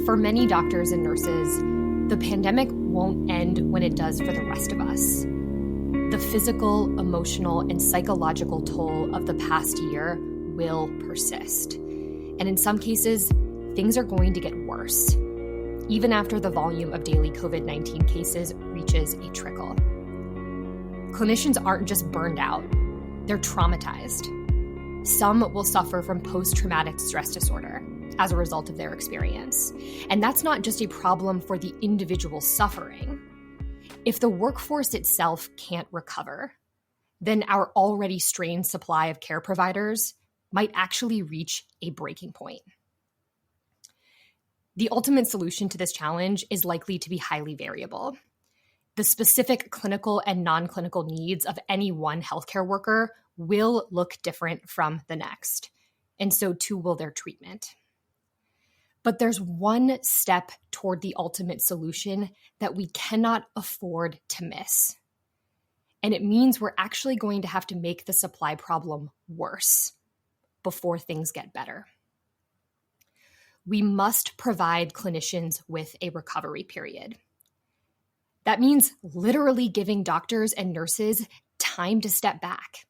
For many doctors and nurses, the pandemic won't end when it does for the rest of us. The physical, emotional, and psychological toll of the past year will persist. And in some cases, things are going to get worse, even after the volume of daily COVID-19 cases reaches a trickle. Clinicians aren't just burned out, they're traumatized. Some will suffer from post-traumatic stress disorder as a result of their experience. And that's not just a problem for the individual suffering. If the workforce itself can't recover, then our already strained supply of care providers might actually reach a breaking point. The ultimate solution to this challenge is likely to be highly variable. The specific clinical and non-clinical needs of any one healthcare worker will look different from the next, and so too will their treatment. But there's one step toward the ultimate solution that we cannot afford to miss. And it means we're actually going to have to make the supply problem worse before things get better. We must provide clinicians with a recovery period. That means literally giving doctors and nurses time to step back,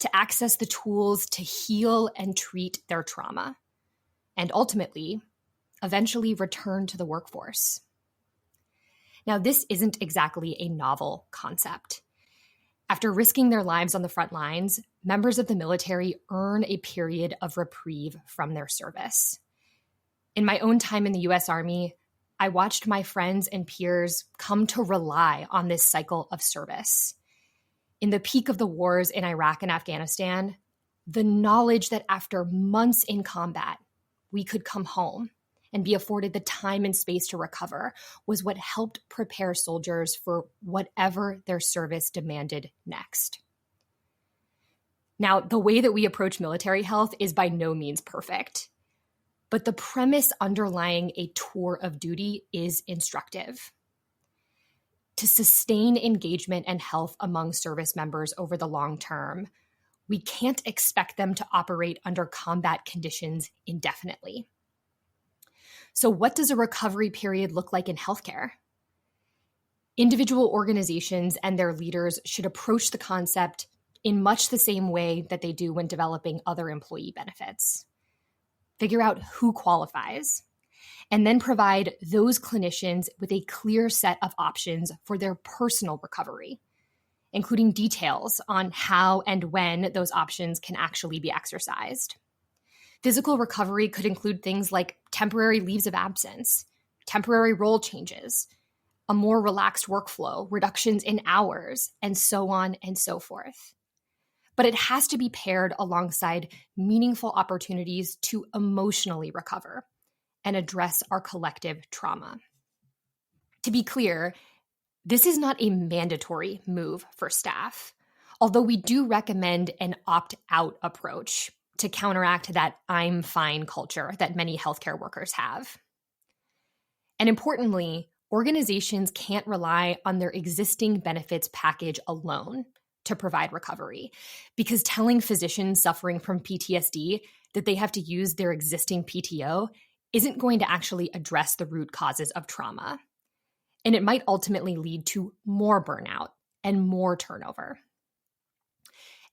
to access the tools to heal and treat their trauma, and ultimately, eventually return to the workforce. Now, this isn't exactly a novel concept. After risking their lives on the front lines, members of the military earn a period of reprieve from their service. In my own time in the U.S. Army, I watched my friends and peers come to rely on this cycle of service. In the peak of the wars in Iraq and Afghanistan, the knowledge that after months in combat, we could come home and be afforded the time and space to recover was what helped prepare soldiers for whatever their service demanded next. Now, the way that we approach military health is by no means perfect, but the premise underlying a tour of duty is instructive. To sustain engagement and health among service members over the long term, we can't expect them to operate under combat conditions indefinitely. So what does a recovery period look like in healthcare? Individual organizations and their leaders should approach the concept in much the same way that they do when developing other employee benefits. Figure out who qualifies, and then provide those clinicians with a clear set of options for their personal recovery, including details on how and when those options can actually be exercised. Physical recovery could include things like temporary leaves of absence, temporary role changes, a more relaxed workflow, reductions in hours, and so on and so forth. But it has to be paired alongside meaningful opportunities to emotionally recover and address our collective trauma. To be clear, this is not a mandatory move for staff, although we do recommend an opt-out approach to counteract that I'm fine culture that many healthcare workers have. And importantly, organizations can't rely on their existing benefits package alone to provide recovery, because telling physicians suffering from PTSD that they have to use their existing PTO isn't going to actually address the root causes of trauma. And it might ultimately lead to more burnout and more turnover.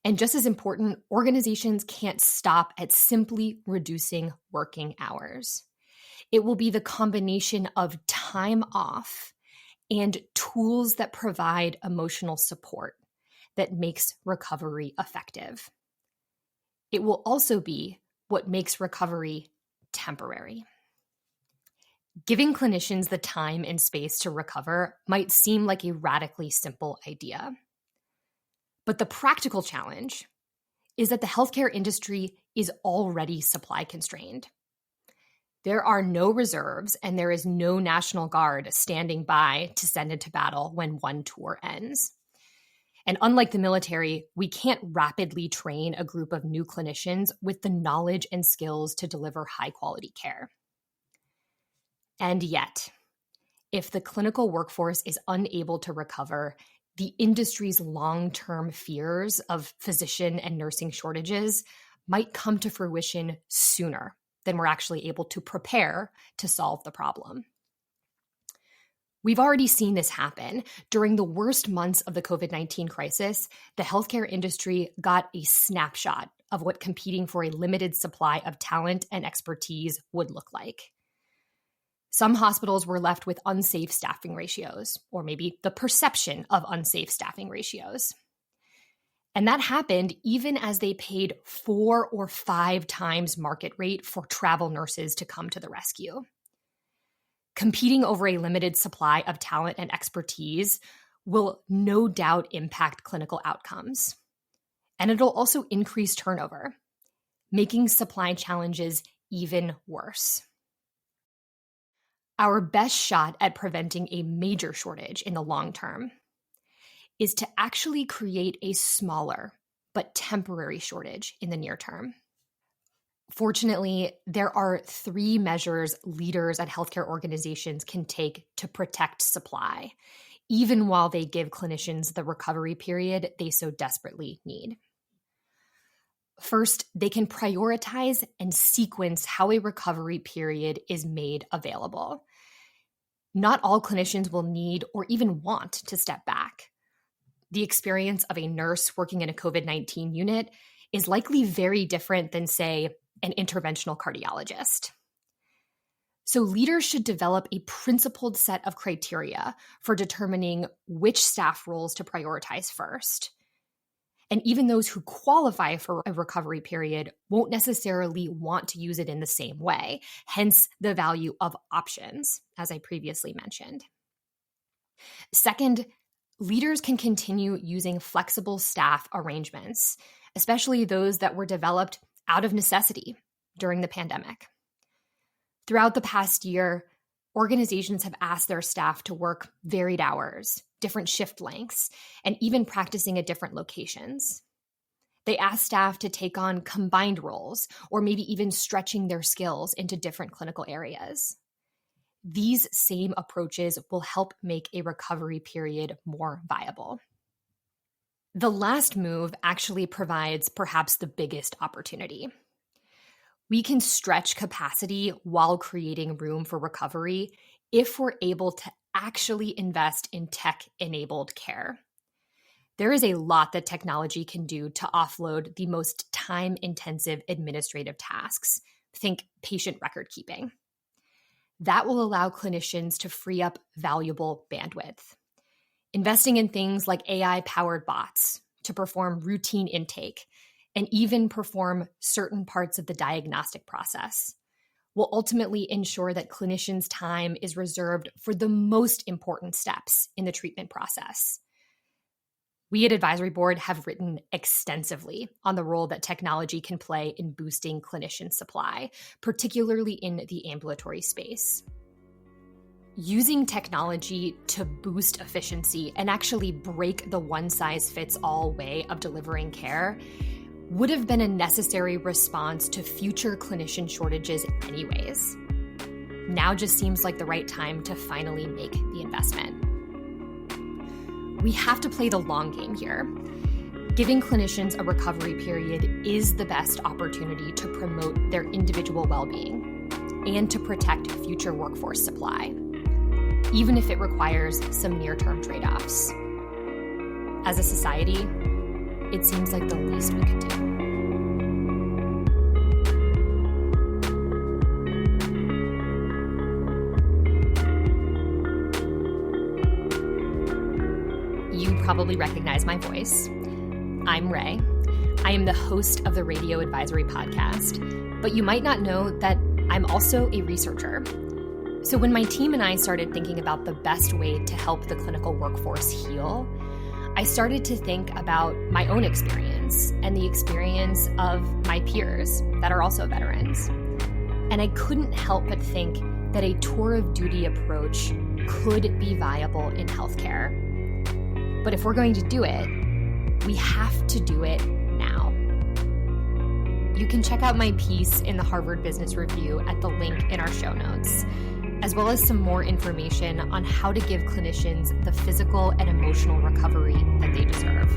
And just as important, organizations can't stop at simply reducing working hours. It will be the combination of time off and tools that provide emotional support that makes recovery effective. It will also be what makes recovery temporary. Giving clinicians the time and space to recover might seem like a radically simple idea. But the practical challenge is that the healthcare industry is already supply constrained. There are no reserves and there is no National Guard standing by to send into battle when one tour ends. And unlike the military, we can't rapidly train a group of new clinicians with the knowledge and skills to deliver high-quality care. And yet, if the clinical workforce is unable to recover, the industry's long-term fears of physician and nursing shortages might come to fruition sooner than we're actually able to prepare to solve the problem. We've already seen this happen. During the worst months of the COVID-19 crisis, the healthcare industry got a snapshot of what competing for a limited supply of talent and expertise would look like. Some hospitals were left with unsafe staffing ratios, or maybe the perception of unsafe staffing ratios. And that happened even as they paid 4 or 5 times market rate for travel nurses to come to the rescue. Competing over a limited supply of talent and expertise will no doubt impact clinical outcomes. And it'll also increase turnover, making supply challenges even worse. Our best shot at preventing a major shortage in the long term is to actually create a smaller but temporary shortage in the near term. Fortunately, there are 3 measures leaders at healthcare organizations can take to protect supply, even while they give clinicians the recovery period they so desperately need. First, they can prioritize and sequence how a recovery period is made available. Not all clinicians will need or even want to step back. The experience of a nurse working in a COVID-19 unit is likely very different than, say, an interventional cardiologist. So leaders should develop a principled set of criteria for determining which staff roles to prioritize first. And even those who qualify for a recovery period won't necessarily want to use it in the same way, hence the value of options, as I previously mentioned. Second, leaders can continue using flexible staff arrangements, especially those that were developed out of necessity during the pandemic. Throughout the past year, organizations have asked their staff to work varied hours, different shift lengths, and even practicing at different locations. They ask staff to take on combined roles, or maybe even stretching their skills into different clinical areas. These same approaches will help make a recovery period more viable. The last move actually provides perhaps the biggest opportunity. We can stretch capacity while creating room for recovery if we're able to actually invest in tech-enabled care. There is a lot that technology can do to offload the most time-intensive administrative tasks. Think patient record keeping. That will allow clinicians to free up valuable bandwidth. Investing in things like AI-powered bots to perform routine intake and even perform certain parts of the diagnostic process will ultimately ensure that clinicians' time is reserved for the most important steps in the treatment process. We at Advisory Board have written extensively on the role that technology can play in boosting clinician supply, particularly in the ambulatory space. Using technology to boost efficiency and actually break the one-size-fits-all way of delivering care would have been a necessary response to future clinician shortages anyways. Now just seems like the right time to finally make the investment. We have to play the long game here. Giving clinicians a recovery period is the best opportunity to promote their individual well-being and to protect future workforce supply, even if it requires some near-term trade-offs. As a society, it seems like the least we could do. You probably recognize my voice. I'm Rae. I am the host of the Radio Advisory Podcast, but you might not know that I'm also a researcher. So when my team and I started thinking about the best way to help the clinical workforce heal, I started to think about my own experience and the experience of my peers that are also veterans. And I couldn't help but think that a tour of duty approach could be viable in healthcare. But if we're going to do it, we have to do it now. You can check out my piece in the Harvard Business Review at the link in our show notes, as well as some more information on how to give clinicians the physical and emotional recovery that they deserve.